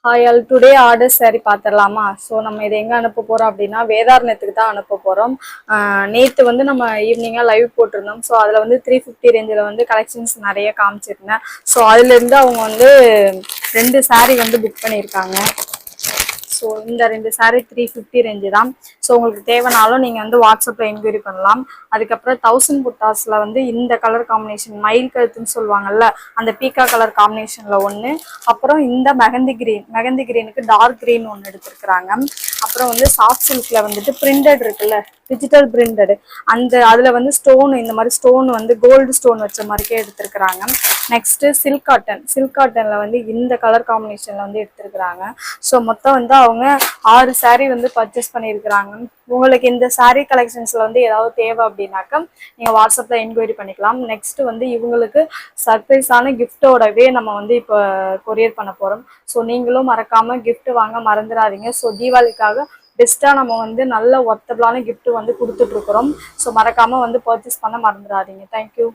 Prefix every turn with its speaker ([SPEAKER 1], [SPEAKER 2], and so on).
[SPEAKER 1] Hi all today order sorry பார்த்துடலாமா? So நம்ம இதை எங்கே அனுப்ப போகிறோம் அப்படின்னா வேதாரண்யத்துக்கு தான் அனுப்ப போகிறோம். நேற்று வந்து நம்ம ஈவினிங்காக லைவ் போட்டிருந்தோம். ஸோ அதில் வந்து 350 ரேஞ்சில் வந்து கலெக்ஷன்ஸ் நிறைய காமிச்சிருந்தேன். ஸோ அதுலேருந்து அவங்க வந்து 2 சாரீ வந்து புக் பண்ணியிருக்காங்க. ஸோ இந்த 2 சாரீ 350 ரேஞ்சு தான். ஸோ உங்களுக்கு தேவைனாலும் நீங்கள் வந்து வாட்ஸ்அப்பில் என்கொயரி பண்ணலாம். அதுக்கப்புறம் 1000 புட்டாஸில் வந்து இந்த கலர் காம்பினேஷன் மயில் கழுத்துன்னு சொல்லுவாங்கல்ல, அந்த பீக்கா கலர் காம்பினேஷனில் ஒன்று, அப்புறம் இந்த மெகந்தி கிரீனுக்கு டார்க் கிரீன் ஒன்று எடுத்துருக்குறாங்க. அப்புறம் வந்து சாஃப்ட் சில்கில் வந்துட்டு பிரிண்டட் இருக்குல்ல, டிஜிட்டல் பிரிண்டடு, அதில் வந்து ஸ்டோன், இந்த மாதிரி ஸ்டோன் வந்து கோல்டு ஸ்டோன் வச்ச மாதிரிக்கே எடுத்துருக்குறாங்க. நெக்ஸ்ட்டு சில்க் காட்டனில் வந்து இந்த கலர் காம்பினேஷனில் வந்து எடுத்துருக்குறாங்க. ஸோ மொத்தம் வந்து அவங்க 6 சாரீ வந்து பர்ச்சேஸ் பண்ணியிருக்கிறாங்க. உங்களுக்கு இந்த சாரீ கலெக்ஷன்ஸில் வந்து ஏதாவது தேவை அப்படின்னாக்கா நீங்கள் வாட்ஸ்அப்பில் என்கொயரி பண்ணிக்கலாம். நெக்ஸ்ட்டு வந்து இவங்களுக்கு சர்ப்ரைஸான கிஃப்டோடவே நம்ம வந்து இப்போ கொரியர் பண்ண போகிறோம். ஸோ நீங்களும் மறக்காமல் கிஃப்ட் வாங்க மறந்துடாதீங்க. ஸோ தீபாவளிக்காக பெஸ்ட்டாக நம்ம வந்து நல்ல ஒர்த்தபிளான கிஃப்ட் வந்து கொடுத்துட்ருக்குறோம். ஸோ மறக்காமல் வந்து பர்ச்சேஸ் பண்ண மறந்துடாதீங்க. தேங்க்யூ.